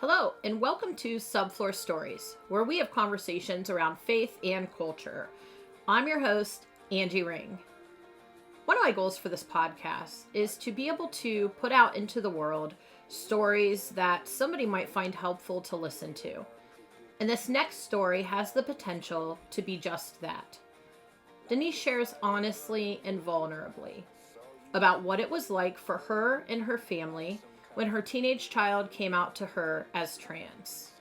Hello, and welcome to Subfloor Stories, where we have conversations around faith and culture. I'm your host, Angie Ring. One of my goals for this podcast is to be able to put out into the world stories that somebody might find helpful to listen to. And this next story has the potential to be just that. Denise shares honestly and vulnerably about what it was like for her and her family when her teenage child came out to her as trans.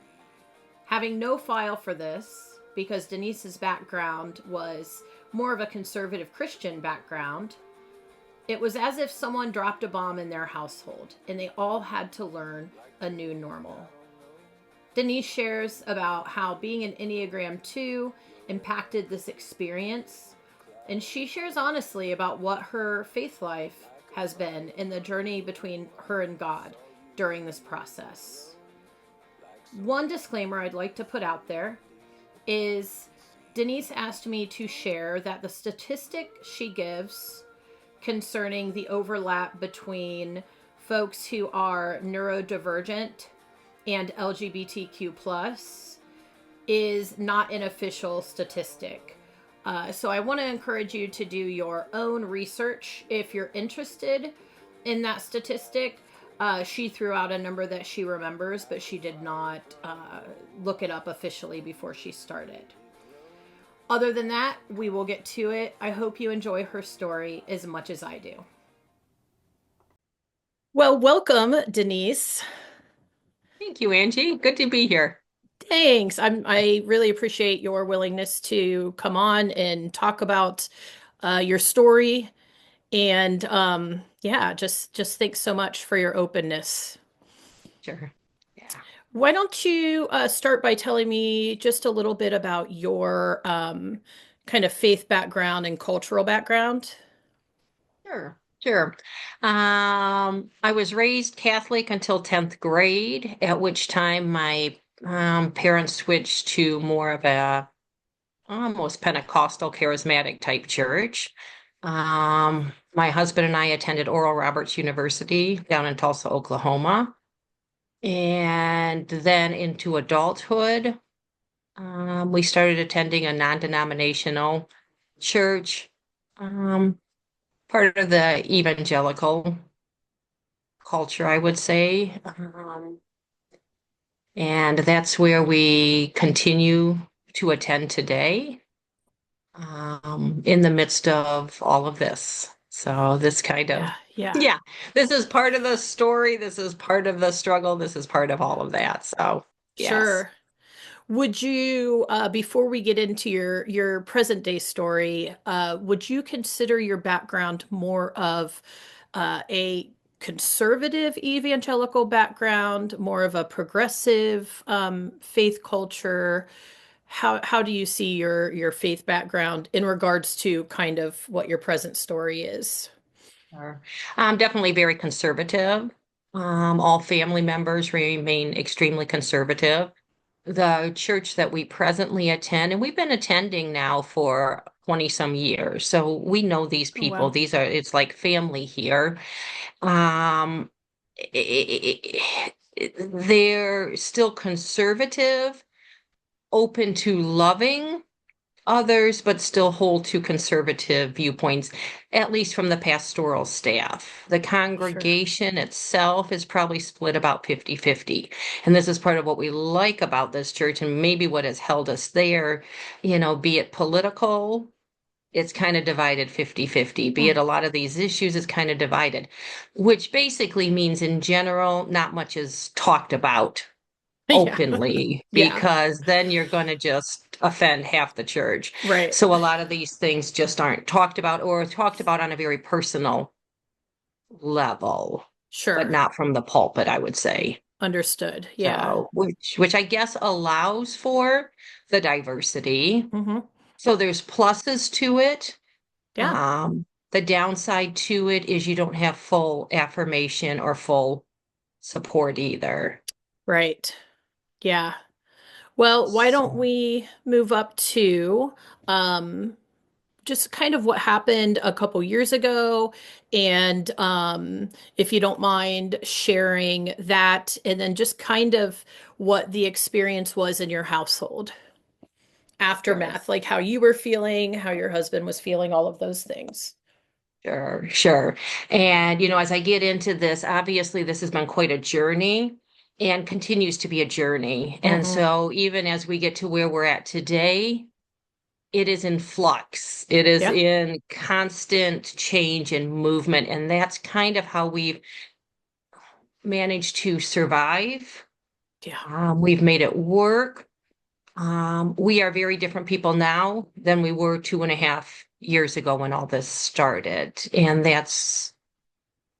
Having no file for this, because Denise's background was more of a conservative Christian background, it was as if someone dropped a bomb in their household and they all had to learn a new normal. Denise shares about how being an Enneagram 2 impacted this experience, and she shares honestly about what her faith life has been in the journey between her and God during this process. One disclaimer I'd like to put out there is Denise asked me to share that the statistic she gives concerning the overlap between folks who are neurodivergent and LGBTQ plus is not an official statistic. So I want to encourage you to do your own research if you're interested in that statistic. She threw out a number that she remembers, but she did not look it up officially before she started. Other than that, we will get to it. I hope you enjoy her story as much as I do. Well, welcome, Denise. Thank you, Angie. Good to be here. Thanks. I really appreciate your willingness to come on and talk about your story. And yeah, just thanks so much for your openness. Sure. Yeah. Why don't you start by telling me just a little bit about your kind of faith background and cultural background? Sure. Sure. I was raised Catholic until 10th grade, at which time my parents switched to more of a almost Pentecostal charismatic type church. My husband and I attended Oral Roberts University down in Tulsa, Oklahoma. And then into adulthood, we started attending a non-denominational church, um, part of the evangelical culture, I would say. And that's where we continue to attend today, in the midst of all of this. So this kind of, Yeah, yeah, yeah, this is part of the story. This is part of the struggle. This is part of all of that. So, yes. sure. Would you, before we get into your present day story, would you consider your background more of a conservative evangelical background, more of a progressive faith culture? How do you see your faith background in regards to kind of what your present story is? Sure. I'm definitely very conservative. All family members remain extremely conservative. The church that we presently attend, and we've been attending now for 20 some years, so we know these Oh, people. wow. It's like family here. Um, they're still conservative, open to loving others, but still hold to conservative viewpoints, at least from the pastoral staff. The Sure. congregation itself is probably split about 50-50. And this is part of what we like about this church and maybe what has held us there, be it political. It's kind of divided 50-50. Be it Mm. a lot of these issues, it's kind of divided, which basically means in general, not much is talked about Yeah. openly Yeah. because then you're going to just offend half the church. Right. So a lot of these things just aren't talked about or talked about on a very personal level, but Sure. not from the pulpit, I would say. Understood. Yeah. So, which I guess allows for the diversity. Hmm. So there's pluses to it. Yeah. The downside to it is you don't have full affirmation or full support either. Right. Yeah. Well, why don't So, we move up to um just kind of what happened a couple years ago, and if you don't mind sharing that, and then just kind of what the experience was in your household, Sure. aftermath, like how you were feeling, how your husband was feeling, all of those things. Sure, sure. And, as I get into this, obviously this has been quite a journey and continues to be a journey. And Hmm. so even as we get to where we're at today, it is in flux. It is Yeah. in constant change and movement. And that's kind of how we've managed to survive. Yeah. We've made it work. We are very different people now than we were 2.5 years ago when all this started. And that's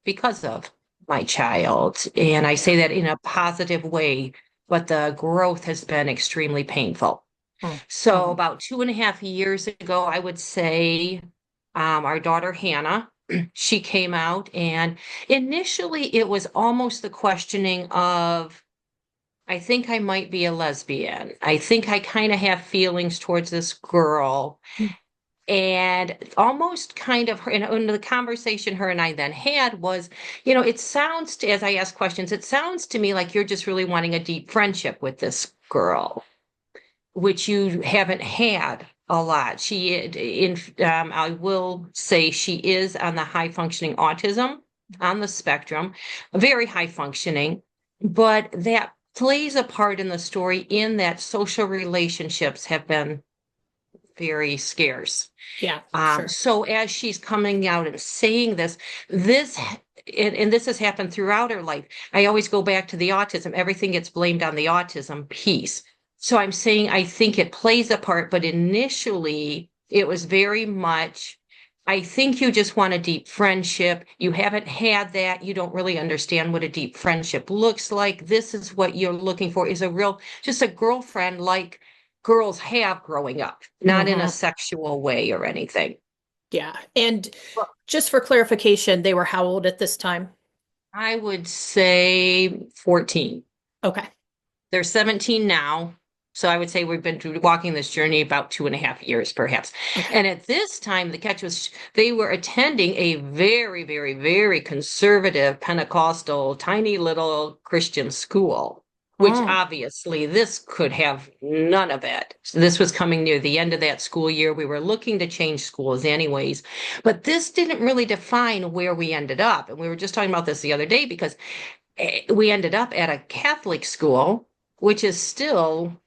because of my child. And I Yeah. say that in a positive way, but the growth has been extremely painful. So Mm-hmm. about 2.5 years ago, I would say, our daughter Hannah, she came out, and initially it was almost the questioning of, I think I might be a lesbian. I think I kind of have feelings towards this girl. And almost kind of, and the conversation her and I then had was, it sounds to, as I ask questions, it sounds to me like you're just really wanting a deep friendship with this girl, which you haven't had a lot. I will say she is on the high functioning autism on the spectrum, very high functioning, but that plays a part in the story in that social relationships have been very scarce. Yeah, sure. So as she's coming out and saying this, and this has happened throughout her life. I always go back to the autism. Everything gets blamed on the autism piece. So I'm saying I think it plays a part, but initially it was very much, I think you just want a deep friendship. You haven't had that. You don't really understand what a deep friendship looks like. This is what you're looking for is just a girlfriend like girls have growing up, not in a Hmm. sexual way or anything. Yeah. And Well, just for clarification, they were how old at this time? I would say 14. Okay. They're 17 now. So I would say we've been walking this journey about 2.5 years, perhaps. Okay. And at this time, the catch was they were attending a very, very, very conservative Pentecostal, tiny little Christian school, which Oh. obviously this could have none of it. So this was coming near the end of that school year. We were looking to change schools anyways, but this didn't really define where we ended up. And we were just talking about this the other day because we ended up at a Catholic school, which is still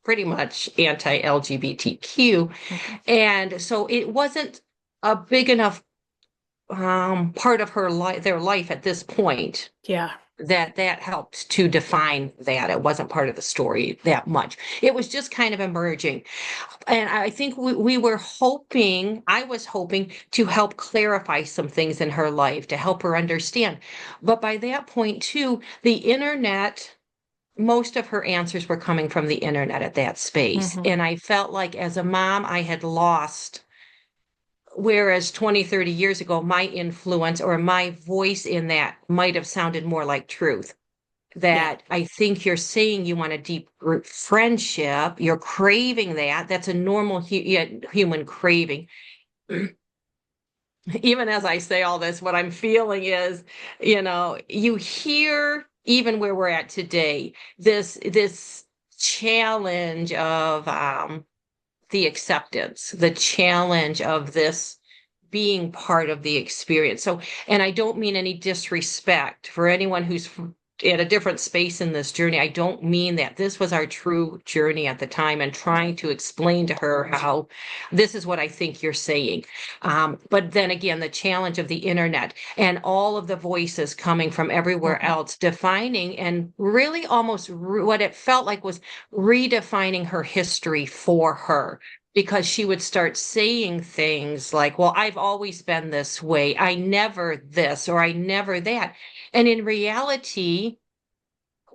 pretty much anti-LGBTQ. Mhm. And so it wasn't a big enough part of their life at this point Yeah. that helped to define that. It wasn't part of the story that much. It was just kind of emerging. And I think I was hoping to help clarify some things in her life to help her understand. But by that point, too, the internet, most of her answers were coming from the internet at that space. Hmm. And I felt like as a mom, I had lost, whereas 20, 30 years ago, my influence or my voice in that might have sounded more like truth. Yeah. That I think you're saying you want a deep group friendship, you're craving that. That's a normal human craving. Even as I say all this, what I'm feeling is, you hear even where we're at today, this challenge of the acceptance, the challenge of this being part of the experience. So, and I don't mean any disrespect for anyone who's at a different space in this journey. I don't mean that. This was our true journey at the time and trying to explain to her how this is what I think you're saying. But then again, the challenge of the internet and all of the voices coming from everywhere Hmm. else defining and really almost what it felt like was redefining her history for her because she would start saying things like, well, I've always been this way. I never this or I never that. And in reality,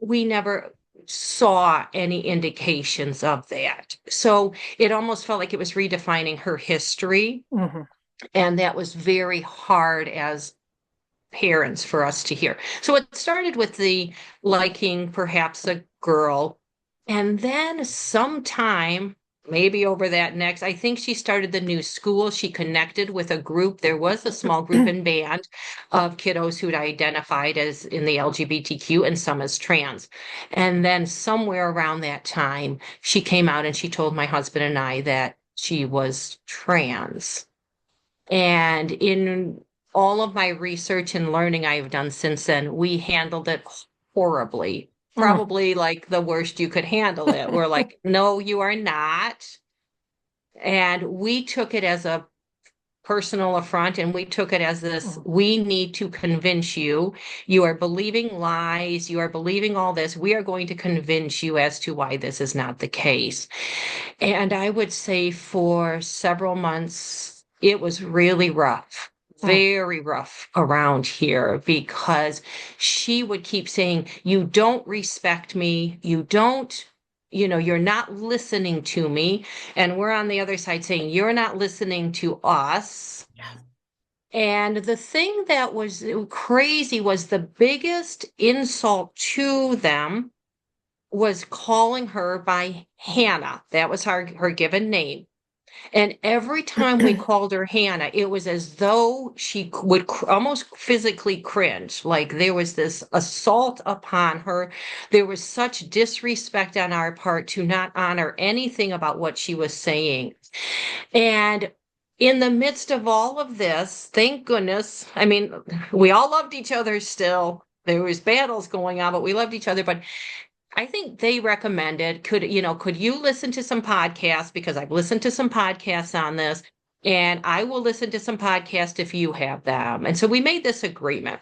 we never saw any indications of that. So it almost felt like it was redefining her history. Hmm. And that was very hard as parents for us to hear. So it started with the liking perhaps a girl. And then sometime maybe over that next. I think she started the new school. She connected with a group. There was a small group and band of kiddos who'd identified as in the LGBTQ and some as trans. And then somewhere around that time, she came out and she told my husband and I that she was trans. And in all of my research and learning I've done since then, we handled it horribly. Mm. Probably like the worst you could handle it. We're like, no, you are not. And we took it as a personal affront and we took it as this, Mm. we need to convince you. You are believing lies. You are believing all this. We are going to convince you as to why this is not the case. And I would say for several months, it was really rough, Mm. very rough around here because she would keep saying, you don't respect me. You don't, you're not listening to me. And we're on the other side saying, you're not listening to us. Yes. And the thing that was crazy was the biggest insult to them was calling her by Hannah. That was her given name. And every time we called her Hannah, it was as though she would almost physically cringe. Like there was this assault upon her. There was such disrespect on our part to not honor anything about what she was saying. And in the midst of all of this, thank goodness, I mean, we all loved each other still. There was battles going on, but we loved each other. But I think they recommended, could you listen to some podcasts? Because I've listened to some podcasts on this, and I will listen to some podcasts if you have them. And so we made this agreement.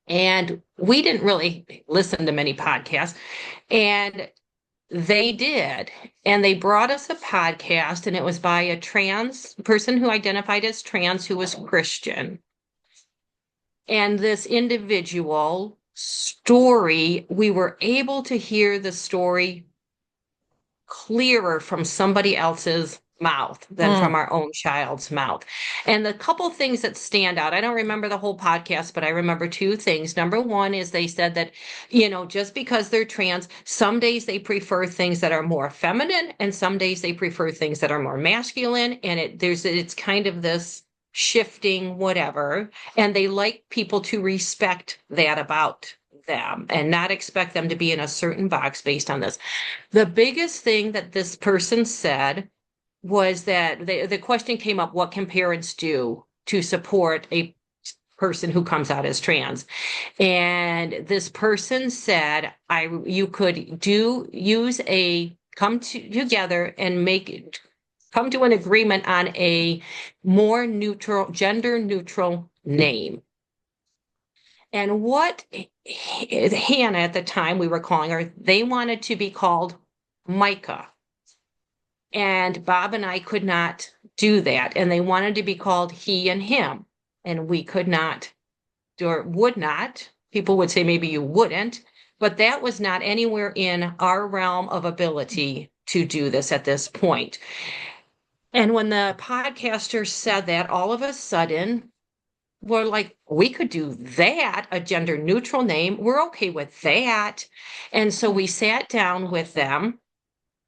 And we didn't really listen to many podcasts, and they did. And they brought us a podcast, and it was by a trans person who identified as trans who was Christian. And this individual story, we were able to hear the story clearer from somebody else's mouth than Mm. from our own child's mouth. And the couple things that stand out, I don't remember the whole podcast, but I remember two things. Number one is they said that, just because they're trans, some days they prefer things that are more feminine and some days they prefer things that are more masculine. And it's kind of this shifting whatever. And they like people to respect that about them and not expect them to be in a certain box based on this. The biggest thing that this person said was that the question came up, what can parents do to support a person who comes out as trans? And this person said, you could together and come to an agreement on a more neutral, gender neutral name. And what Hannah at the time we were calling her, they wanted to be called Micah. And Bob and I could not do that. And they wanted to be called he and him. And we could not or would not. People would say maybe you wouldn't, but that was not anywhere in our realm of ability to do this at this point. And when the podcaster said that, all of a sudden, we're like, we could do that, a gender neutral name. We're okay with that. And so we sat down with them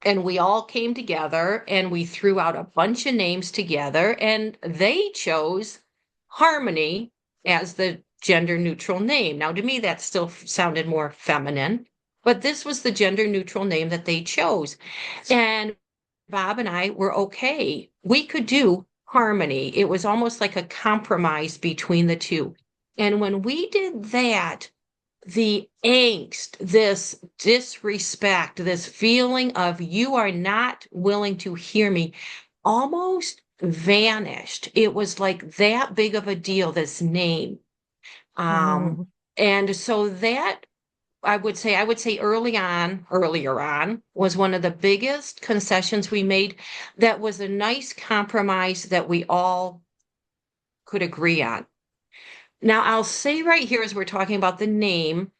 and we all came together and we threw out a bunch of names together and they chose Harmony as the gender neutral name. Now, to me, that still sounded more feminine, but this was the gender neutral name that they chose. And Bob and I were okay. We could do Harmony. It was almost like a compromise between the two. And when we did that, the angst, this disrespect, this feeling of you are not willing to hear me almost vanished. It was like that big of a deal, this name. Um, Mm. and so that I would say earlier on was one of the biggest concessions we made that was a nice compromise that we all could agree on. Now, I'll say right here as we're talking about the name,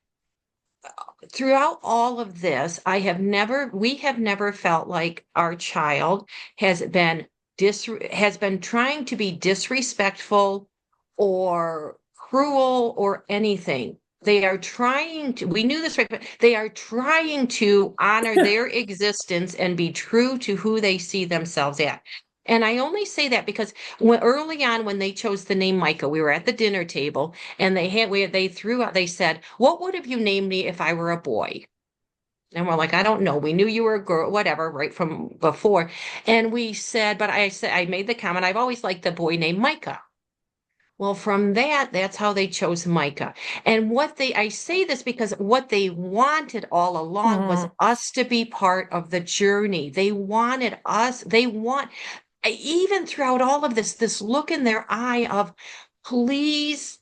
throughout all of this, we have never felt like our child has been trying to be disrespectful or cruel or anything. They are trying to, we knew this, right? But they are trying to honor their existence and be true to who they see themselves at. And I only say that because early on, when they chose the name Micah, we were at the dinner table and they threw out, they said, "What would have you named me if I were a boy?" And we're like, "I don't know. We knew you were a girl, whatever, right from before." And we said, but I said, I made the comment, I've always liked the boy named Micah. Well, from that, that's how they chose Micah. And I say this because what they wanted all along was Mm. us to be part of the journey. They wanted us, even throughout all of this look in their eye of, please,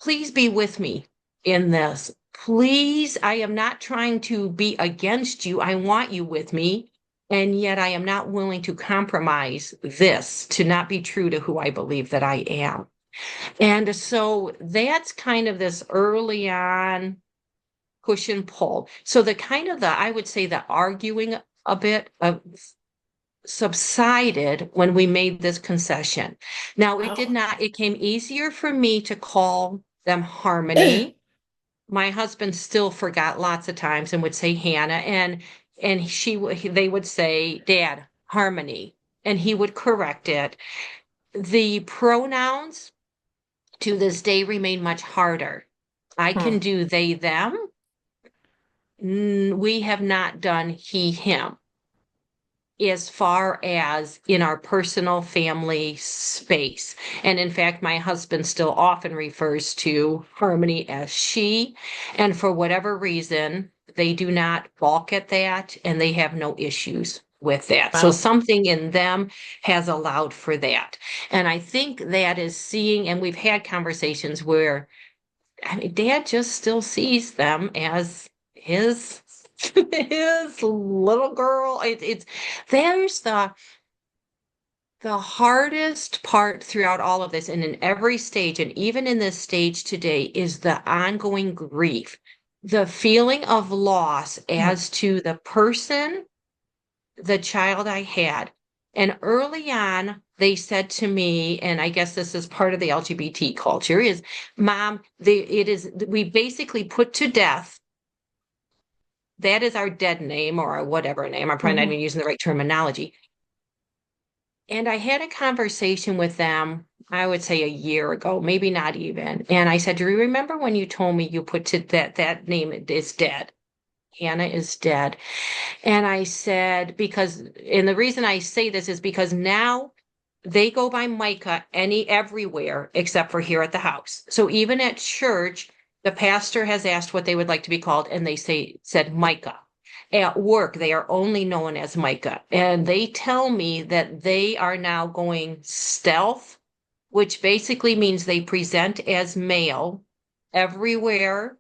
please be with me in this. Please, I am not trying to be against you. I want you with me. And yet I am not willing to compromise this to not be true to who I believe that I am. And so that's kind of this early on push and pull. So I would say the arguing a bit of subsided when we made this concession. Now Oh. it came easier for me to call them Harmony. My husband still forgot lots of times and would say Hannah, and they would say, "Dad, Harmony," and he would correct it. The pronouns to this day remain much harder. I Hmm. can do they, them. We have not done he, him as far as in our personal family space. And in fact, my husband still often refers to Harmony as she. And for whatever reason, they do not balk at that and they have no issues with that. So Wow. something in them has allowed for that. And I think that is seeing, and we've had conversations where I mean, Dad just still sees them as his his little girl. It's there's the hardest part throughout all of this, and in every stage, and even in this stage today, is the ongoing grief, the feeling of loss Hmm. as to the person, the child I had. And early on, they said to me, and I guess this is part of the LGBT culture, is Mom, we basically put to death, that is our dead name or our whatever name. I'm probably not Hmm. even using the right terminology. And I had a conversation with them, I would say a year ago, maybe not even. And I said, "Do you remember when you told me you put to that name is dead? Hannah is dead." And I said, and the reason I say this is because now they go by Micah everywhere except for here at the house. So even at church, the pastor has asked what they would like to be called, and said Micah. At work, they are only known as Micah. And they tell me that they are now going stealth, which basically means they present as male everywhere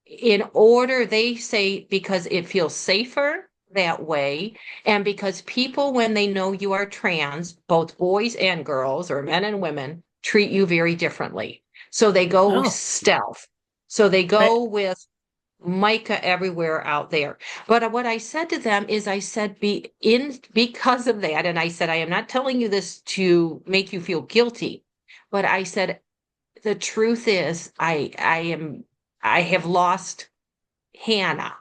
in order, they say, because it feels safer that way, and because people, when they know you are trans, both boys and girls, or men and women, treat you very differently. So they go Oh. stealth. So they Right. go with Micah everywhere out there. But what I said to them is, I said, because of that, and I said, I am not telling you this to make you feel guilty, but I said, the truth is, I have lost Hannah.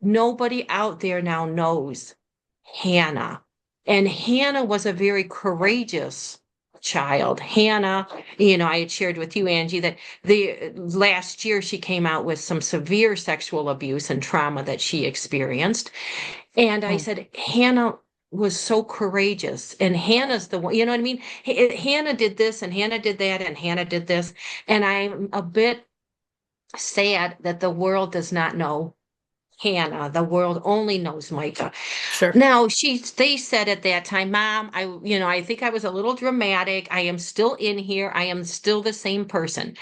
Nobody out there now knows Hannah. And Hannah was a very courageous child. Hannah, I had shared with you, Angie, that the last year she came out with some severe sexual abuse and trauma that she experienced. And I Hmm. said, Hannah was so courageous. And Hannah's the one, you know what I mean? Hannah did this and Hannah did that and Hannah did this. And I'm a bit sad that the world does not know Hannah. The world only knows Micah. Sure. Now, they said at that time, Mom, I think I was a little dramatic. I am still in here. I am still the same person.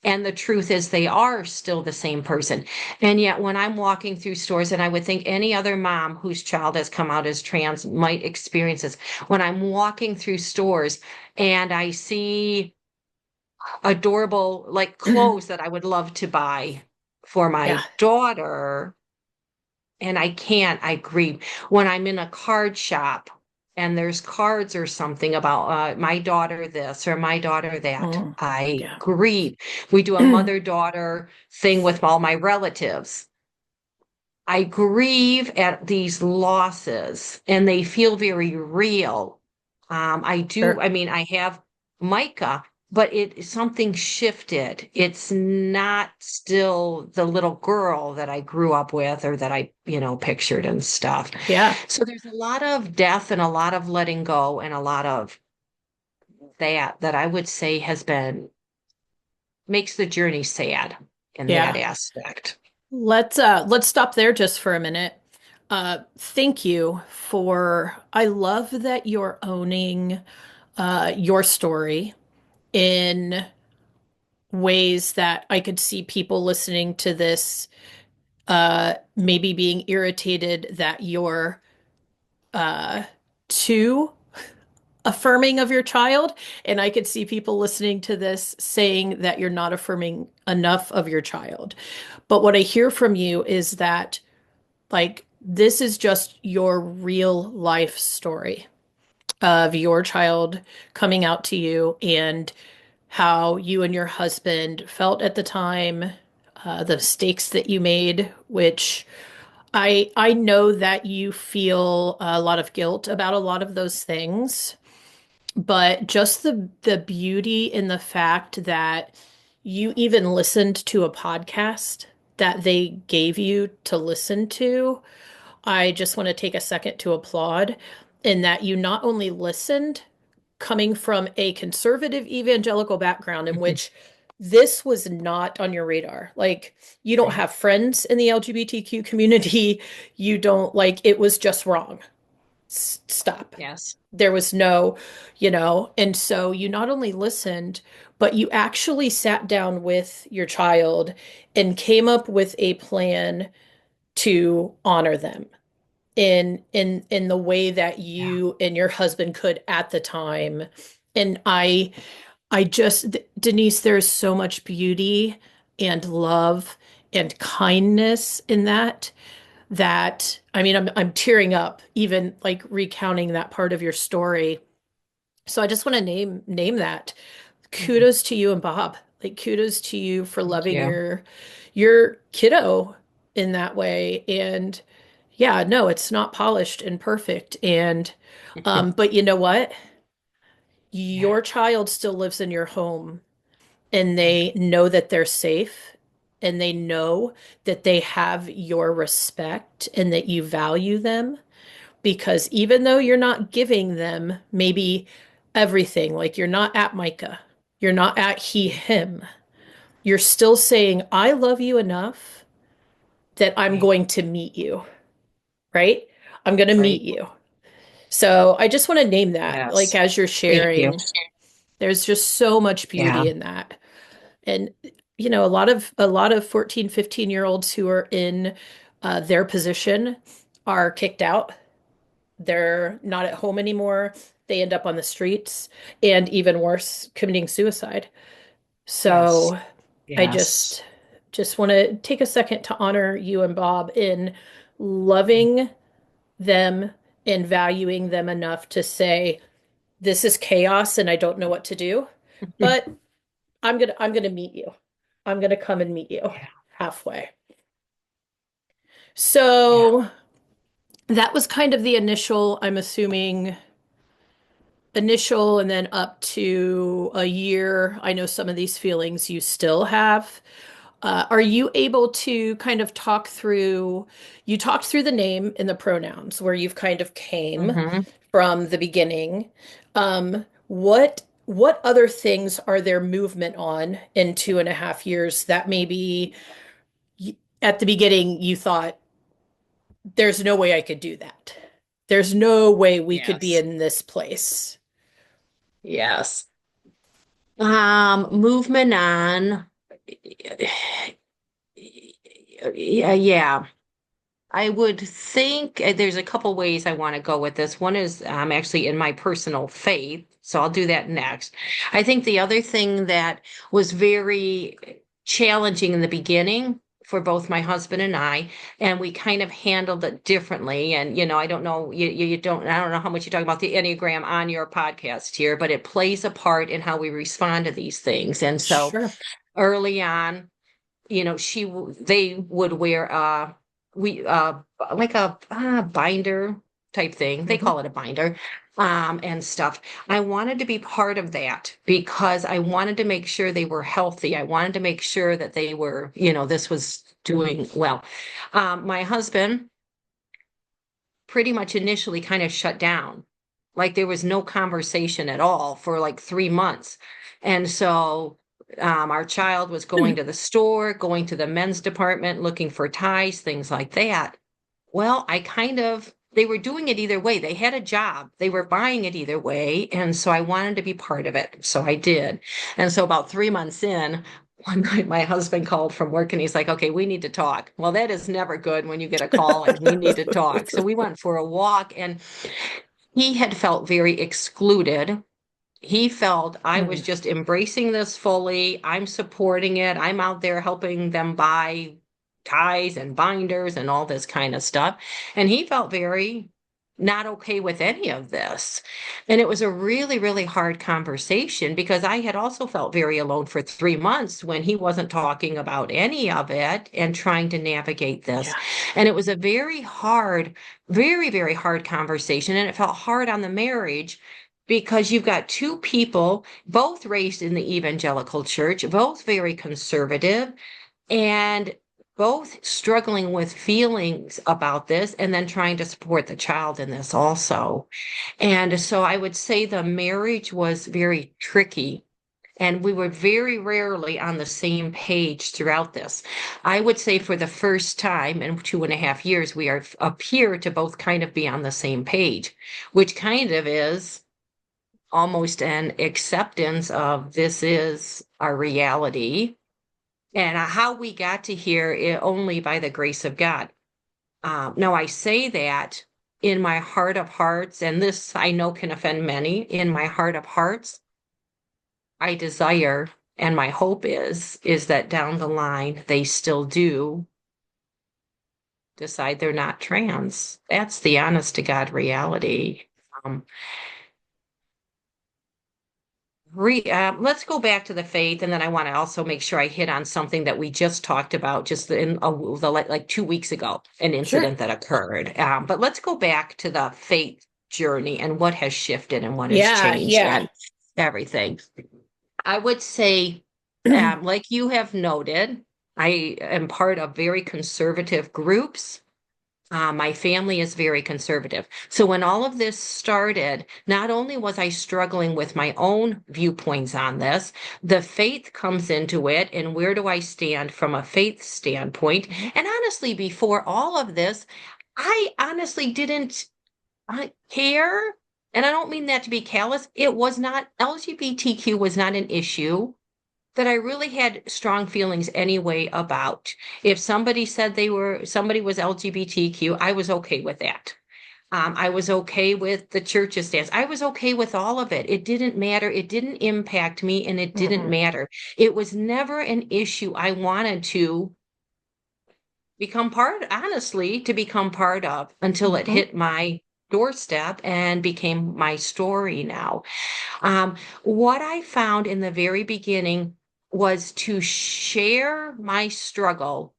And the truth is, they are still the same person. And yet, when I'm walking through stores, and I would think any other mom whose child has come out as trans might experience this, when I'm walking through stores and I see adorable, like clothes that I would love to buy for Yeah. my daughter, and I can't, I grieve. When I'm in a card shop and there's cards or something about my daughter this or my daughter that, Mm, I yeah. grieve. We do a mother-daughter thing with all my relatives. I grieve at these losses and they feel very real. I do, Sure. I mean, I have Micah, but something shifted. It's not still the little girl that I grew up with or that I, pictured and stuff. Yeah. So there's a lot of death and a lot of letting go and a lot of that I would say makes the journey sad in that Yeah. aspect. Let's stop there just for a minute. Thank you for I love that you're owning your story in ways that I could see people listening to this maybe being irritated that you're uh too affirming of your child, and I could see people listening to this saying that you're not affirming enough of your child. But what I hear from you is that like this is just your real life story of your child coming out to you and how you and your husband felt at the time, the mistakes that you made, which I know that you feel a lot of guilt about a lot of those things, but just the beauty in the fact that you even listened to a podcast that they gave you to listen to. I just want to take a second to applaud in that you not only listened, coming from a conservative evangelical background in which this was not on your radar. Like, you don't Right. have friends in the LGBTQ community. You don't like it was just wrong. Stop. Yes. There was no, and so you not only listened, but you actually sat down with your child and came up with a plan to honor them in the way that Yeah. you and your husband could at the time. And I just Denise, there's so much beauty and love and kindness in that I mean I'm tearing up even like recounting that part of your story. So I just want to name that. Mhm. Kudos to you and Bob. Like kudos to you for Thank loving you. your kiddo in that way. And yeah, no, it's not polished and perfect. And but you know what? Yeah. Your child still lives in your home and Thank they know that they're safe and they know that they have your respect and that you value them because even though you're not giving them maybe everything, like you're not at Micah, you're not at he, you. him, you're still saying, I love you enough that I'm Right. going to meet you, right? I'm going to meet Right. you. So I just want to name that, like Yes. as you're Thank you. sharing, there's just so much Yeah. beauty in that. And a lot of 14, 15-year olds who are in their position are kicked out. They're not at home anymore. They end up on the streets and even worse, committing suicide. Yes. So I Yes. just want to take a second to honor you and Bob in loving them and valuing them enough to say, this is chaos and I don't know what to do, but I'm gonna meet you. I'm gonna come and meet you Yeah. halfway. Yeah. So that was kind of the initial, I'm assuming, initial and then up to a year. I know some of these feelings you still have. Are you able to kind of you talked through the name and the pronouns where you've kind of came Hmm. from the beginning. What other things are there movement on in 2.5 years that maybe at the beginning you thought, there's no way I could do that. There's no way we could be Yes. in this place. Yes. Movement on. Yeah, yeah. I would think there's a couple ways I want to go with this. One is actually in my personal faith, so I'll do that next. I think the other thing that was very challenging in the beginning for both my husband and and we kind of handled it differently. And, I don't know, I don't know how much you talk about the Enneagram on your podcast here, but it plays a part in how we respond to these things. And so Sure. early on, they would wear, we, like a binder type thing. They Hmm. call it a binder, and stuff. I wanted to be part of that because I wanted to make sure they were healthy. I wanted to make sure that they were, this was doing well. My husband pretty much initially kind of shut down. Like there was no conversation at all for like 3 months. And so our child was going to the store, going to the men's department, looking for ties, things like that. Well, they were doing it either way. They had a job, they were buying it either way. And so I wanted to be part of it. So I did. And so about 3 months in, one night my husband called from work and he's like, okay, we need to talk. Well, that is never good when you get a call and we need to talk. So we went for a walk and he had felt very excluded. He felt I was Mm. just embracing this fully. I'm supporting it. I'm out there helping them buy ties and binders and all this kind of stuff. And he felt very not okay with any of this. And it was a really, really hard conversation because I had also felt very alone for 3 months when he wasn't talking about any of it and trying to navigate this. Yeah. And it was a very hard, very, very hard conversation. And it felt hard on the marriage because you've got two people, both raised in the evangelical church, both very conservative, and both struggling with feelings about this and then trying to support the child in this also. And so I would say the marriage was very tricky. And we were very rarely on the same page throughout this. I would say for the first time in 2.5 years, appear to both kind of be on the same page, which kind of is almost an acceptance of this is our reality and how we got to here only by the grace of God. Now, I say that in my heart of hearts, and this I know can offend many, in my heart of hearts, I desire and my hope is that down the line they still do decide they're not trans. That's the honest to God reality. Um, let's go back to the faith, and then I want to also make sure I hit on something that we just talked about just in like 2 weeks ago, an Sure. incident that occurred. But let's go back to the faith journey and what has shifted and what has Yeah. changed Yeah. and everything. I would say, like you have noted, I am part of very conservative groups. My family is very conservative. So when all of this started, not only was I struggling with my own viewpoints on this, the faith comes into it. And where do I stand from a faith standpoint? Mhm. And honestly, before all of this, I honestly didn't care. And I don't mean that to be callous. It was not, LGBTQ was not an issue that I really had strong feelings anyway about. If somebody said somebody was LGBTQ, I was okay with that. I was okay with the church's stance. I was okay with all of it. It didn't matter. It didn't impact me and it didn't Mhm. matter. It was never an issue I wanted to honestly, to become part of until it Mhm. hit my doorstep and became my story now. What I found in the very beginning was to share my struggle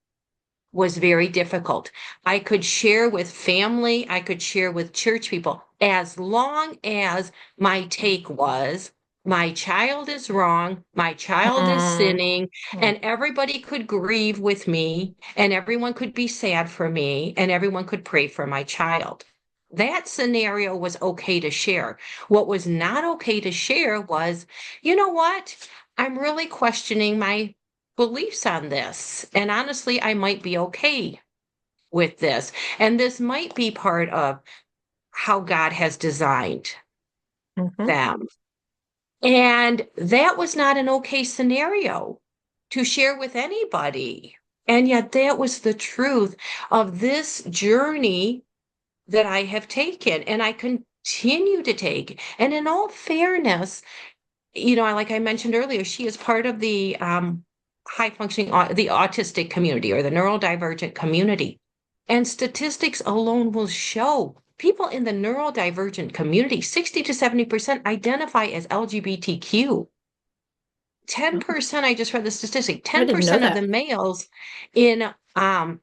was very difficult. I could share with family, I could share with church people, as long as my take was my child is wrong, my child is Mhm. sinning, and everybody could grieve with me, and everyone could be sad for me, and everyone could pray for my child. That scenario was okay to share. What was not okay to share was, you know what? I'm really questioning my beliefs on this. And honestly, I might be okay with this. And this might be part of how God has designed Mhm. them. And that was not an okay scenario to share with anybody. And yet, that was the truth of this journey that I have taken and I continue to take. And in all fairness, like I mentioned earlier, she is part of the high functioning, the autistic community or the neurodivergent community. And statistics alone will show people in the neurodivergent community, 60 to 70% identify as LGBTQ. 10%, I just read the statistic, I didn't know 10% of the that. males in um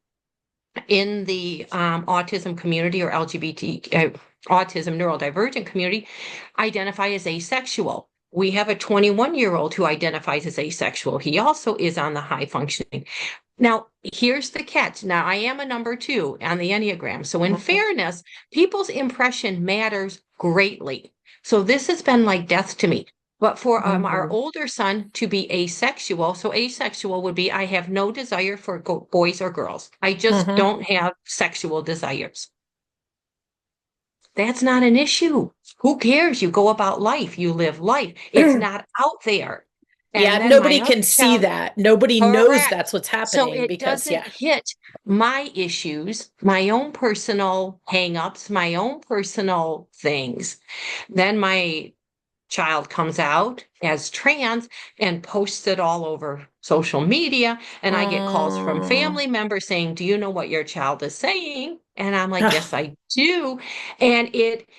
in the autism community or LGBT autism neurodivergent community identify as asexual. We have a 21-year-old who identifies as asexual. He also is on the high functioning. Now, here's the catch. Now, I am a number 2 on the Enneagram. So, in Mhm. fairness, people's impression matters greatly. So, this has been like death to me. But for our Mhm. older son to be asexual, so asexual would be I have no desire for boys or girls. I just Mhm. don't have sexual desires. That's not an issue. Who cares? You go about life, you live life. It's not out there. Yeah, And then my nobody other can see child, that. Nobody knows correct. that's what's So happening it because, doesn't yeah. hit my issues, my own personal hangups, my own personal things. Then my child comes out as trans and posts it all over social media. And I get calls from Mm. family members saying, do you know what your child is saying? And I'm like, yes, I do. And it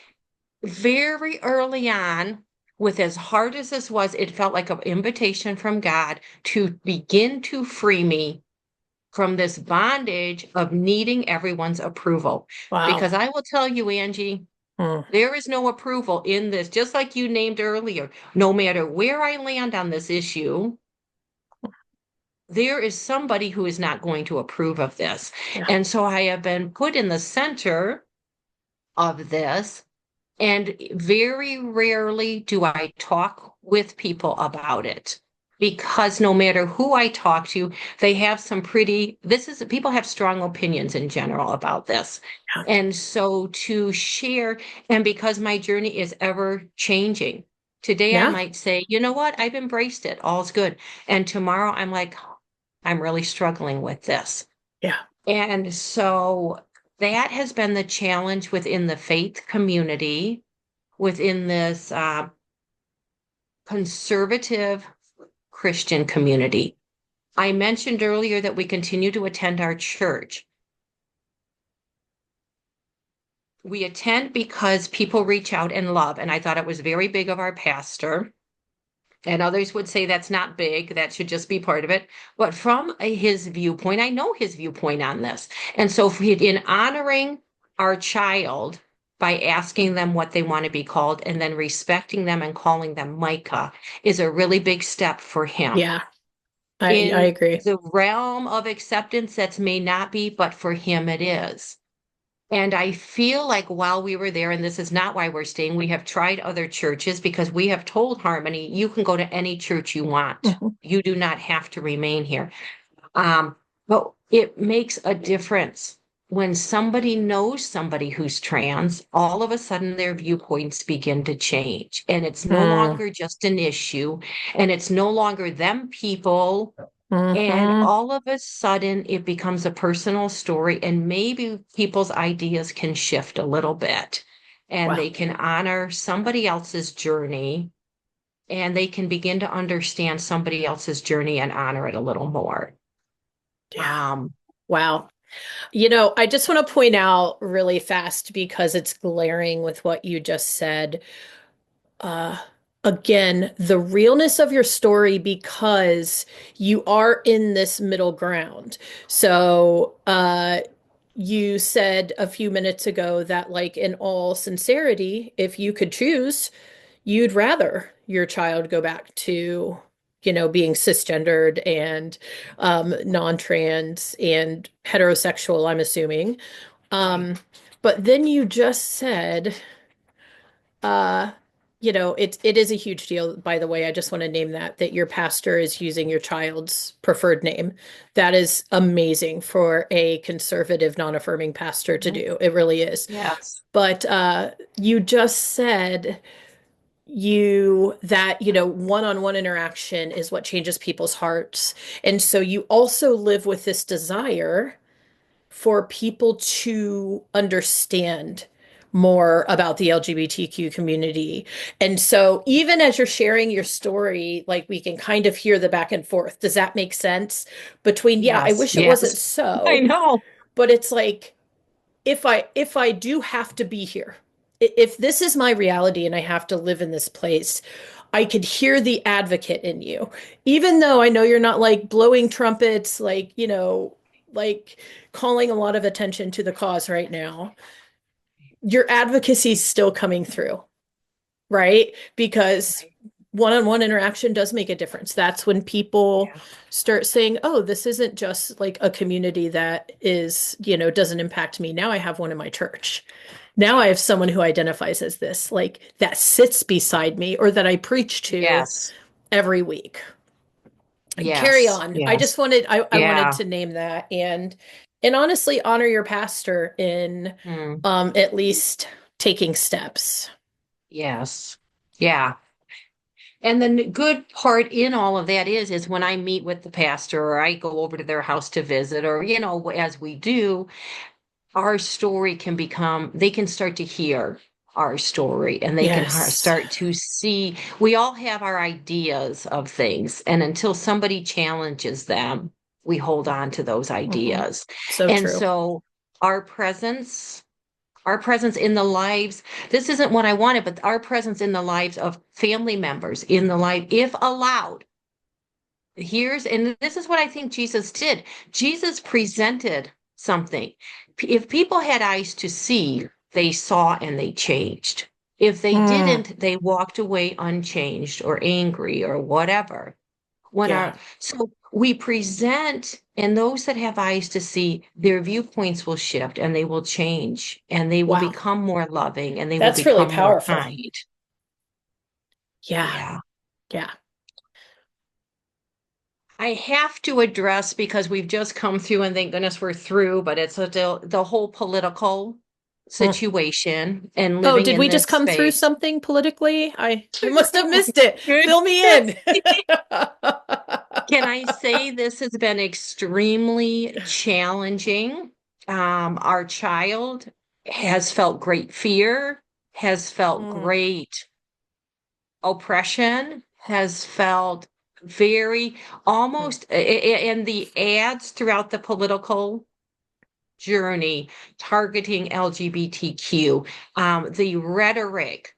very early on, with as hard as this was, it felt like an invitation from God to begin to free me from this bondage of needing everyone's approval. Wow. Because I will tell you, Angie, Mm. there is no approval in this, just like you named earlier. No matter where I land on this issue, there is somebody who is not going to approve of this. Yeah. And so I have been put in the center of this. And very rarely do I talk with people about it because no matter who I talk to, they have some people have strong opinions in general about this. Yeah. And so to share, and because my journey is ever changing, today I Yeah. might say, you know what, I've embraced it, all's good. And tomorrow I'm like, I'm really struggling with this. Yeah. And so that has been the challenge within the faith community, within this conservative Christian community. I mentioned earlier that we continue to attend our church. We attend because people reach out and love, and I thought it was very big of our pastor. And others would say that's not big, that should just be part of it. But from his viewpoint, I know his viewpoint on this. And so, in honoring our child by asking them what they want to be called and then respecting them and calling them Micah is a really big step for him. Yeah. I In agree. the realm of acceptance, that may not be, but for him it is. And I feel like while we were there, and this is not why we're staying, we have tried other churches because we have told Harmony, you can go to any church you want. Mhm. You do not have to remain here. But it makes a difference when somebody knows somebody who's trans, all of a sudden their viewpoints begin to change. And it's no Mm. longer just an issue, and it's no longer them people, and Mhm. all of a sudden, it becomes a personal story, and maybe people's ideas can shift a little bit, and Wow. they can honor somebody else's journey, and they can begin to understand somebody else's journey and honor it a little more. Yeah. Um, Wow. I just want to point out really fast because it's glaring with what you just said. Uh, Again, the realness of your story because you are in this middle ground. So, you said a few minutes ago that, like, in all sincerity, if you could choose, you'd rather your child go back to, being cisgendered and non-trans and heterosexual, I'm assuming. right. Um, but then you just said, uh, it is a huge deal, by the way. I just want to name that your pastor is using your child's preferred name. That is amazing for a conservative, non-affirming pastor to Mhm. do. It really is. Yes. But you just said one-on-one interaction is what changes people's hearts. And so you also live with this desire for people to understand more about the LGBTQ community. And so even as you're sharing your story, like we can kind of hear the back and forth. Does that make sense? Between, yeah, I Yes, wish it wasn't yes. I so, know. but it's like if I do have to be here, if this is my reality and I have to live in this place, I could hear the advocate in you. Even though I know you're not like blowing trumpets, like, like calling a lot of attention to the cause right now, your advocacy is still coming through, right? Because Right. one-on-one interaction does make a difference. That's when people Yeah. start saying, "Oh, this isn't just like a community that is, doesn't impact me. Now I have one in my church. Now I have someone who identifies as this, like that sits beside me or that I preach to Yes. every week." Carry Yes. on. I Yes. just I wanted Yeah. to name that and honestly honor your pastor in Mm. at least taking steps. Yes. Yeah. And the good part in all of that is when I meet with the pastor or I go over to their house to visit, or, as we do, our story can become, they can start to hear our story and they can Yes. start to see. We all have our ideas of things, and until somebody challenges them, we hold on to those Hmm. ideas. So And true. so our presence, our presence in the lives, this isn't what I wanted, but our presence in the lives of family members, in the life, if allowed. And this is what I think Jesus did. Jesus presented something. If people had eyes to see, they saw and they changed. If they Mm, didn't, they walked away unchanged or angry or whatever. yeah. So we present, and those that have eyes to see, their viewpoints will shift and they will change and they will Wow. become more loving and they will That's really become more powerful. kind. Yeah. Yeah. Yeah. I have to address because we've just come through and thank goodness we're through, but it's the whole political Mm. situation and Oh, living did in we just this come through space. something politically? I must have missed it. Good. Fill me in. Can I say this has been extremely challenging? Our child has felt great fear, has felt Mm, great oppression, has felt very mm. almost, and the ads throughout the political journey targeting LGBTQ, the rhetoric,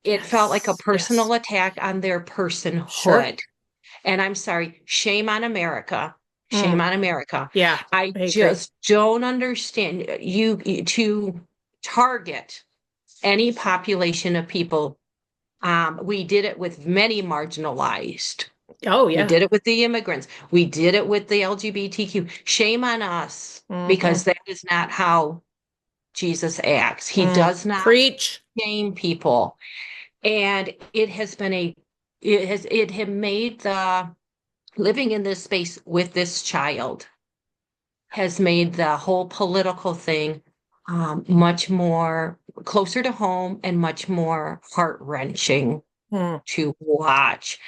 it felt like a Yes. Yes. personal attack on their Sure. personhood. And I'm sorry, shame on America. Shame Mm. on America. Yeah, I I agree. just don't understand you to target any population of people. We did it with many marginalized. Oh, We yeah. did it with the immigrants. We did it with the LGBTQ. Shame on us Hmm. because that is not how Jesus acts. He Mm. does not Preach. shame people. And it had made the living in this space with this child has made the whole political thing much more closer to home and much more heart-wrenching Mm. to watch.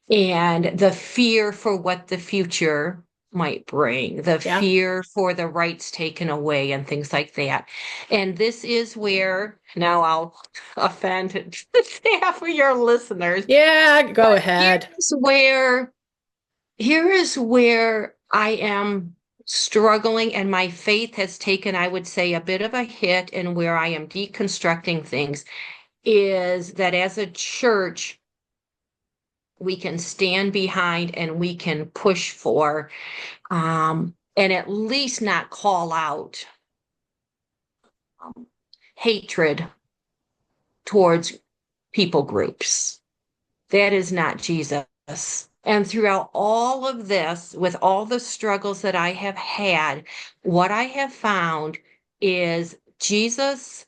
And the fear for what the future might bring, the Yeah. fear for the rights taken away, and things like that. And this is where now I'll offend half of your listeners, Yeah, go but ahead. here is where I am struggling, and my faith has taken, I would say, a bit of a hit, and where I am deconstructing things is that as a church, we can stand behind and we can push for, and at least not call out hatred towards people groups. That is not Jesus. And throughout all of this, with all the struggles that I have had, what I have found is Jesus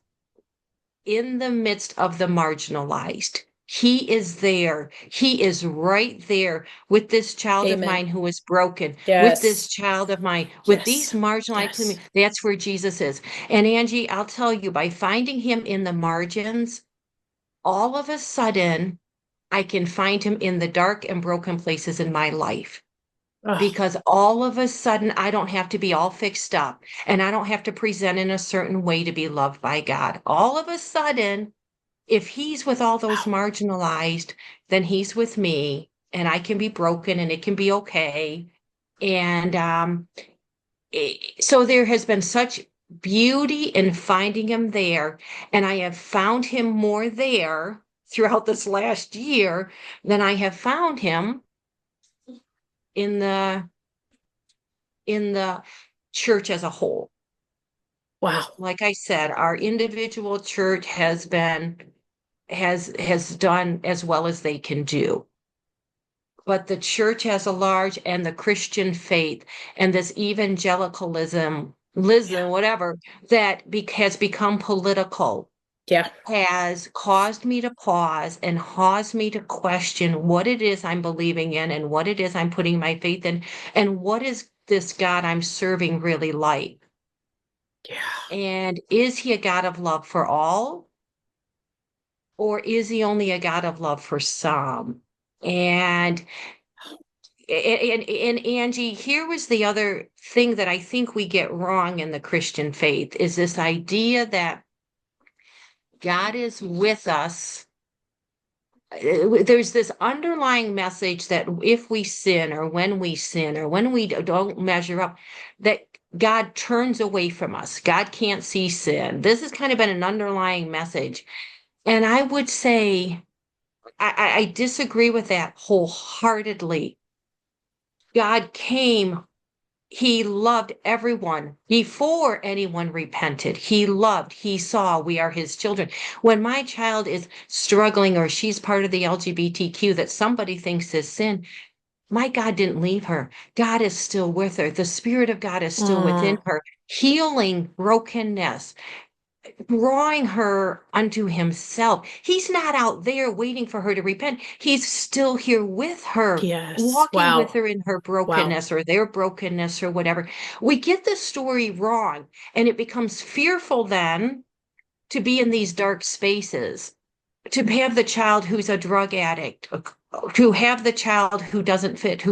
in the midst of the marginalized. He is there. He is right there with this child of Amen. mine who is broken, with this Yes. child of mine, with these Yes. marginalized Yes. communities. That's where Jesus is. And Angie, I'll tell you, by finding him in the margins, all of a sudden, I can find him in the dark and broken places in my life. Oh, because all of a sudden I don't have to be all fixed up and I don't have to present in a certain way to be loved by God. All of a sudden, if he's with all those wow. marginalized, then he's with me and I can be broken and it can be okay. And so there has been such beauty in finding him there. And I have found him more there throughout this last year than I have found him in the church as a whole. Wow. Like I said, our individual church has done as well as they can do. But the church as a large and the Christian faith and this evangelicalism, Yeah. whatever, has become political Yeah. has caused me to pause and caused me to question what it is I'm believing in and what it is I'm putting my faith in and what is this God I'm serving really like. Yeah. And is he a God of love for all, or is he only a God of love for some? And and Angie, here was the other thing that I think we get wrong in the Christian faith is this idea that God is with us. There's this underlying message that if we sin or when we sin or when we don't measure up, that God turns away from us. God can't see sin. This has kind of been an underlying message. And I would say I disagree with that wholeheartedly. God came, he loved everyone before anyone repented. He loved, he saw, we are his children. When my child is struggling or she's part of the LGBTQ that somebody thinks is sin, my God didn't leave her. God is still with her. The Spirit of God is still within Mm, her, healing brokenness, drawing her unto himself. He's not out there waiting for her to repent. He's still here with her, yes. walking with Wow. her in her Wow. brokenness or their brokenness or whatever. We get the story wrong, and it becomes fearful then to be in these dark spaces, to have the child who's a drug addict, to have the child who doesn't fit,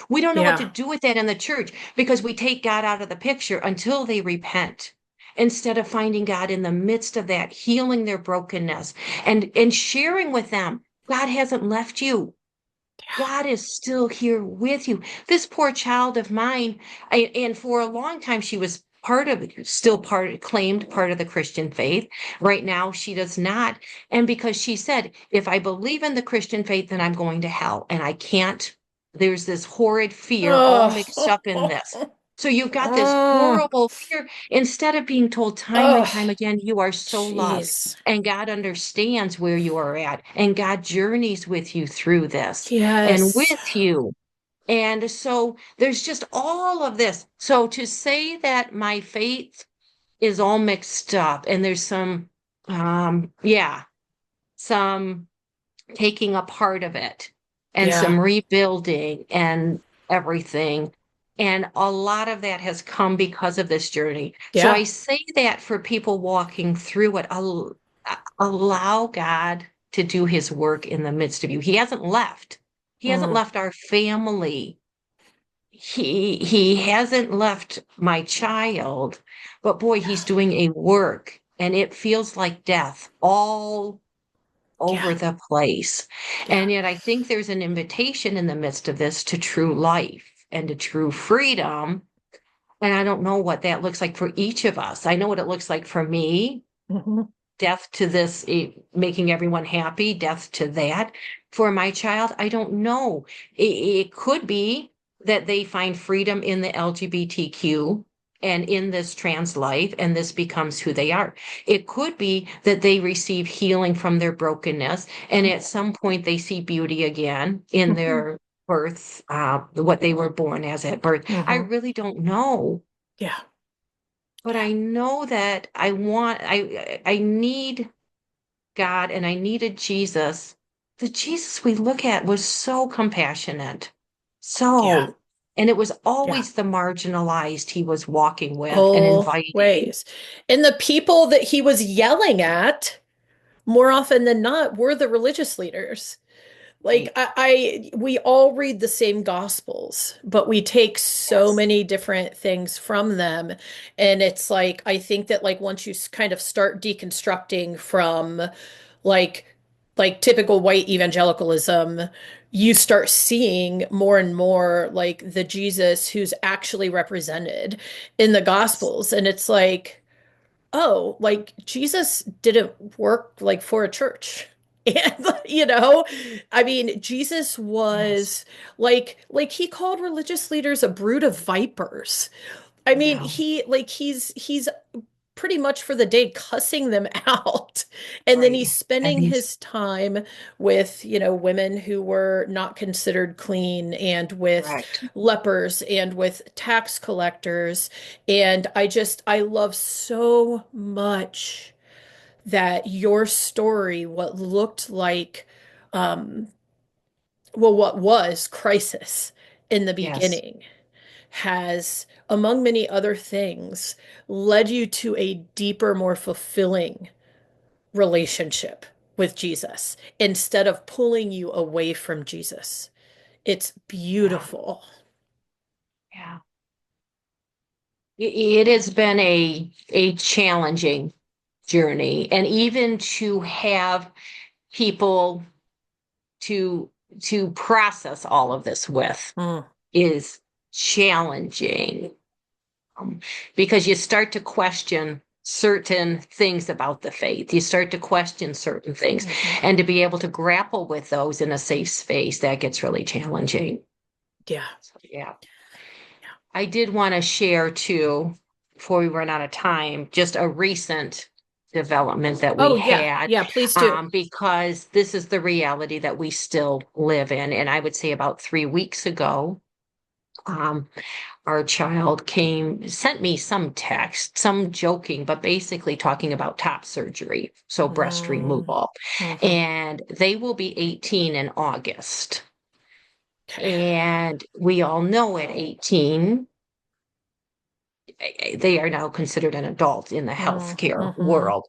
we don't know what to Yeah. do with that in the church because we take God out of the picture until they repent. Instead of finding God in the midst of that, healing their brokenness and sharing with them, God hasn't left you. Yeah. God is still here with you. This poor child of mine, and for a long time, she was claimed part of the Christian faith. Right now, she does not. And because she said, if I believe in the Christian faith, then I'm going to hell. And I can't, there's this horrid fear all mixed up in this. Oh. So you've got this Oh. horrible fear. Instead of being told time and Oh. time again, you are so loved. Jeez. And God understands where you are at, and God journeys with you through this and Yes. with you. And so there's just all of this. So to say that my faith is all mixed up and there's some taking apart of it and Yeah. some rebuilding and everything. And a lot of that has come because of this journey. So I Yeah. say that for people walking through it, allow God to do his work in the midst of you. He hasn't left. He hasn't Mm, left our family. He hasn't left my child, but boy, he's doing a work and it feels like death all yeah. over the place. Yeah. And yet I think there's an invitation in the midst of this to true life and to true freedom. And I don't know what that looks like for each of us. I know what it looks like for me, Hmm. death to this, making everyone happy, death to that. For my child, I don't know. It could be that they find freedom in the LGBTQ and in this trans life, and this becomes who they are. It could be that they receive healing from their brokenness, and at some point they see beauty again in Hmm. their birth, what they were born as at birth. I Hmm. really don't know. Yeah. But Yeah. I know that I need God and I needed Jesus. The Jesus we look at was so compassionate. Yeah. So, and it was Yeah. always the marginalized he was walking with and inviting. Always. And the people that he was yelling at, more often than not, were the religious leaders. Like we all read the same gospels, but we take so Yes. many different things from them. And it's like, I think that like once you kind of start deconstructing from like typical white evangelicalism, you start seeing more and more like the Jesus who's actually represented in the Yes. gospels. And it's like, oh, like Jesus didn't work like for a church. And I mean, Jesus Yes. was like he called religious leaders a brood of vipers. I mean, Yeah. he's pretty much for the day cussing them out. And then he's Right. And spending he's his time with, women who were not considered clean and with correct. lepers and with tax collectors. And I love so much that your story, what looked like, um, well, what was crisis in the Yes. beginning has, among many other things, led you to a deeper, more fulfilling relationship with Jesus instead of pulling you away from Jesus. It's Yeah. beautiful. Yeah. It has been a challenging journey, and even to have people to to process all of this with Mm, is challenging, um, because you start to question certain things about the faith. You start to question certain things, mhm. and to be able to grapple with those in a safe space, that gets really challenging. Yeah. So, yeah. I did want to share too, before we run out of time, just a recent development that we Oh, yeah. had, Yeah, please do. because this is the reality that we still live in. And I would say about 3 weeks ago, um, our child sent me some text, some joking, but basically talking about top surgery, so breast Mm, removal. mhm. And they will be 18 in August. Okay. And we all know at 18, they are now considered an adult in the Mm, healthcare mhm, world.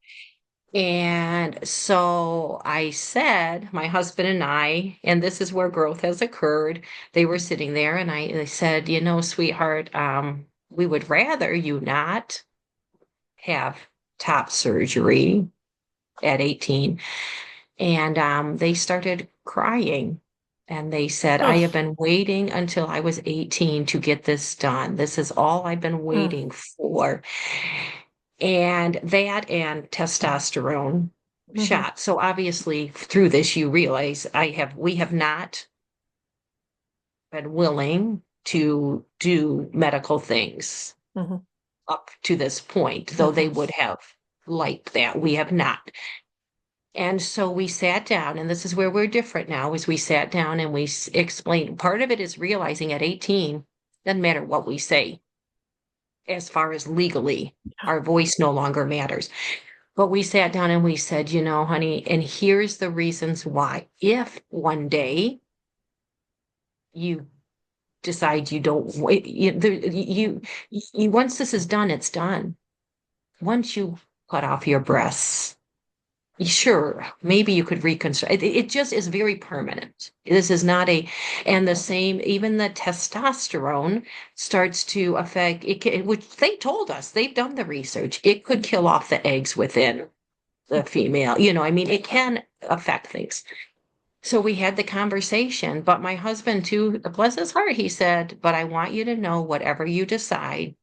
And so I said, my husband and I, and this is where growth has occurred, they were sitting there and I said, sweetheart, we would rather you not have top surgery at 18. And they started crying. And they said, I Oh, have been waiting until I was 18 to get this done. This is all I've been mm, waiting for. And that and testosterone mhm, shot. So obviously through this you realize we have not been willing to do medical things mhm, up to this point, though they mhm. would have liked that. We have not. And so we sat down, and this is where we're different now, is we sat down and we explained. Part of it is realizing at 18, doesn't matter what we say as far as legally, Yeah. our voice no longer matters. But we sat down and we said, honey, and here's the reasons why. If one day you decide you don't, once this is done, it's done. Once you cut off your breasts, sure, maybe you could reconstruct. It just is very permanent. This is not and the same, even the testosterone starts to affect which they told us, they've done the research. It could kill off the eggs within the female. I mean, it can affect things. So we had the conversation, but my husband too, bless his heart, he said, but I want you to know whatever you decide,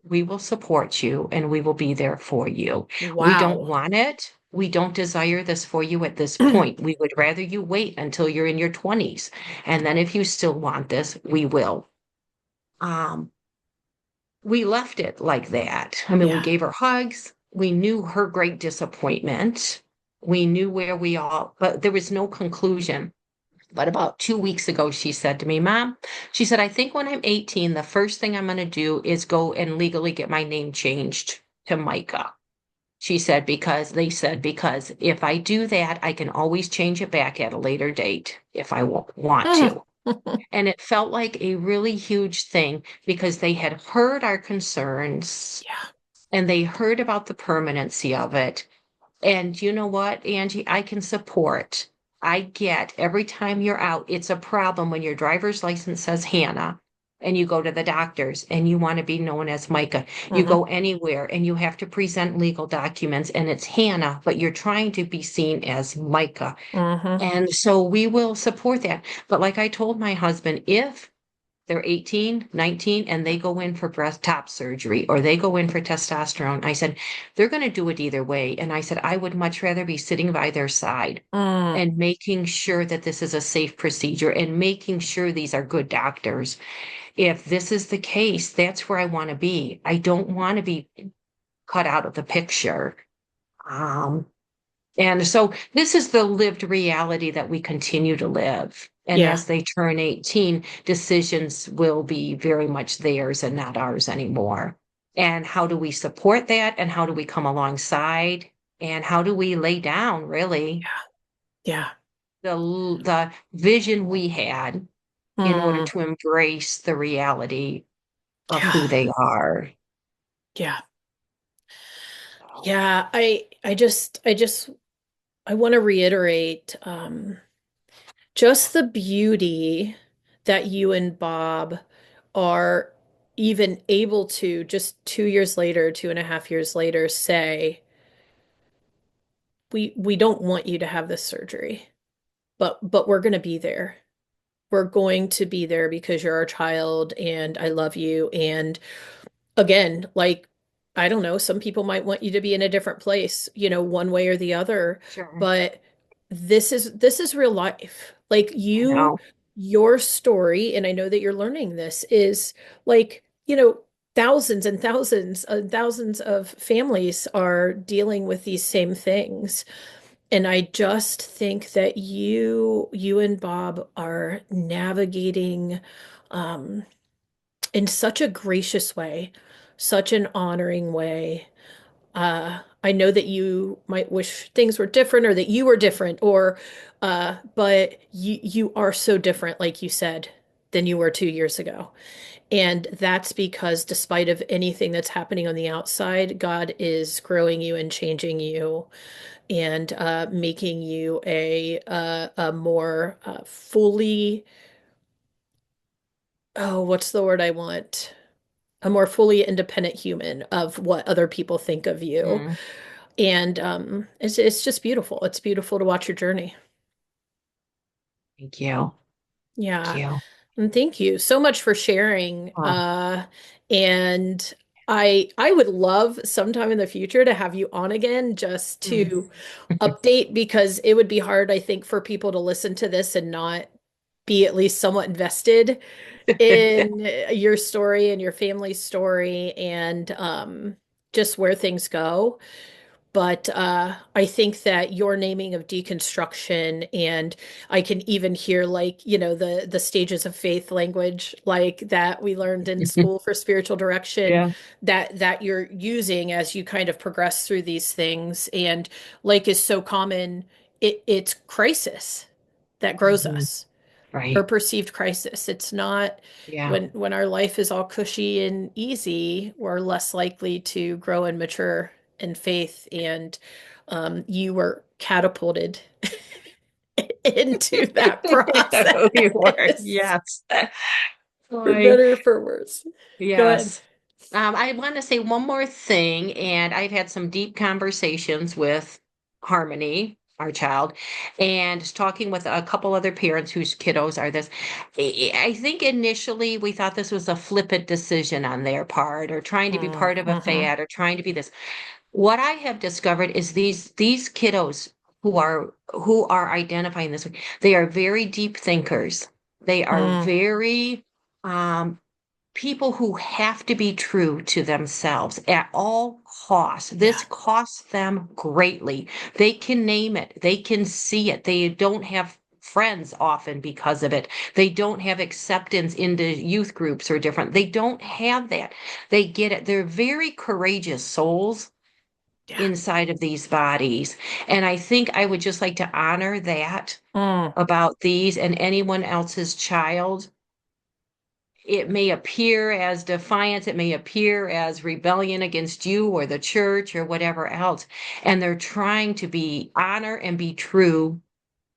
we will support you and we will be there for you. We don't Wow. want it. We don't desire this for you at this point. We would rather you wait until you're in your 20s. And then if you still want this, we will. Um, we left it like that. I mean, we Yeah. gave her hugs. We knew her great disappointment. We knew where we all, but there was no conclusion. But about 2 weeks ago, she said to me, Mom, she said, I think when I'm 18, the first thing I'm going to do is go and legally get my name changed to Micah. She said, because if I do that, I can always change it back at a later date if I want Mhm. to. And it felt like a really huge thing because they had heard our concerns Yeah. and they heard about the permanency of it. And you know what, Angie, I can support. I get every time you're out, it's a problem when your driver's license says Hannah and you go to the doctors and you want to be known as Micah. You Mm-hmm. go anywhere and you have to present legal documents and it's Hannah, but you're trying to be seen as Micah. Mm-hmm. And so we will support that. But like I told my husband, if they're 18, 19, and they go in for breast top surgery or they go in for testosterone, I said, they're going to do it either way. And I said, I would much rather be sitting by their side Mm. and making sure that this is a safe procedure and making sure these are good doctors. If this is the case, that's where I want to be. I don't want to be cut out of the picture. Um, and so this is the lived reality that we continue to live. And Yeah. as they turn 18, decisions will be very much theirs and not ours anymore. And how do we support that? And how do we come alongside? And how do we lay down, really, Yeah. the vision we had in order Mm. to embrace the reality of Yeah. who they are? Yeah. Yeah. I want to reiterate just the beauty that you and Bob are even able to just 2 years later, 2.5 years later, say, we don't want you to have this surgery, but we're going to be there. We're going to be there because you're our child and I love you. And again, like, I don't know, some people might want you to be in a different place, one way or the other, Sure. but this is real life. Like I know. your story, and I know that you're learning this, is like, thousands and thousands and thousands of families are dealing with these same things. And I just think that you and Bob are navigating um in such a gracious way, such an honoring way. I know that you might wish things were different or that you were different but you are so different, like you said, than you were 2 years ago. And that's because despite of anything that's happening on the outside, God is growing you and changing you and making you a more fully, oh, what's the word I want? A more fully independent human of what other people think of you. Mm, And it's just beautiful. It's beautiful to watch your journey. thank you. Thank Yeah. you. And thank you so much for sharing. Oh, And I would love sometime in the future to have you on again just mm. to update because it would be hard, I think, for people to listen to this and not be at least somewhat invested in your story and your family's story and just where things go. But I think that your naming of deconstruction, and I can even hear like, the stages of faith language like that we learned in school for spiritual direction Yeah. that you're using as you kind of progress through these things. And like is so common, it's crisis that grows Mhm. us or Right. perceived crisis. It's not Yeah. when our life is all cushy and easy, we're less likely to grow and mature in faith. And you were catapulted into that Oh, you were. process, Yes. for Boy, better or for worse. Go ahead. yes. I want to say one more thing, and I've had some deep conversations with Harmony, our child, and talking with a couple other parents whose kiddos are this. I think initially we thought this was a flippant decision on their part, or trying to be part of a Mm-hmm. fad, or trying to be this. What I have discovered is these kiddos who are identifying this way, they are very deep thinkers. They are Mm, very um people who have to be true to themselves at all costs. This yeah. costs them greatly. They can name it, they can see it. They don't have friends often because of it. They don't have acceptance into youth groups or different. They don't have that. They get it. They're very courageous souls Yeah. inside of these bodies. And I think I would just like to honor that Mm, about these and anyone else's child. It may appear as defiance, it may appear as rebellion against you or the church or whatever else. And they're trying to be honor and be true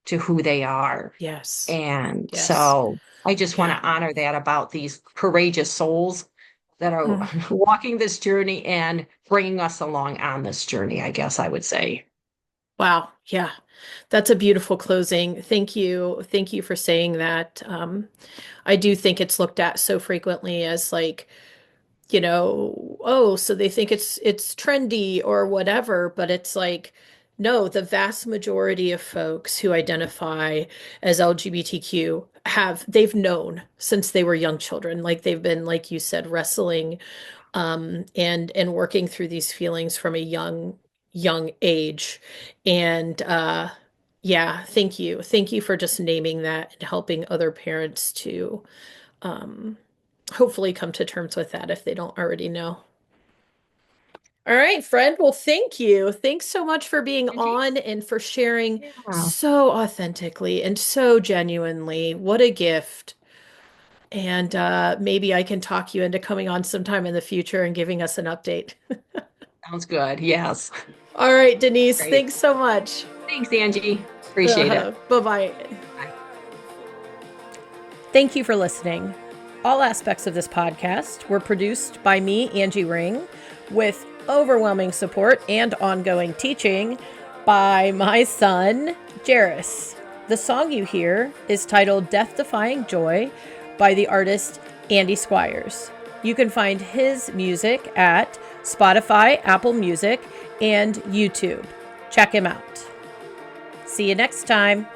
to who they are. Yes. And Yes. so I just want Yeah. to honor that about these courageous souls that are Mm. walking this journey and bringing us along on this journey, I guess I would say. Wow. Yeah. That's a beautiful closing. Thank you. Thank you for saying that. I do think it's looked at so frequently as like, oh, so they think it's trendy or whatever, but it's like, no, the vast majority of folks who identify as LGBTQ they've known since they were young children. Like they've been, like you said, wrestling and working through these feelings from a young age. And yeah, thank you. Thank you for just naming that and helping other parents to um, hopefully come to terms with that if they don't already know. All right, friend. Well, thank you. Thanks so much for being Angie? on and for sharing Yeah, so authentically and so genuinely. What a gift. And maybe I can talk you into coming on sometime in the future and giving us an update. sounds good. Yes. All right, Denise, Great. thanks so much. Thanks, Angie. Appreciate it. Bye-bye. Bye. Thank you for listening. All aspects of this podcast were produced by me, Angie Ring, with overwhelming support and ongoing teaching by my son, Jairus. The song you hear is titled Death Defying Joy by the artist Andy Squires. You can find his music at Spotify, Apple Music, and YouTube. Check him out. See you next time.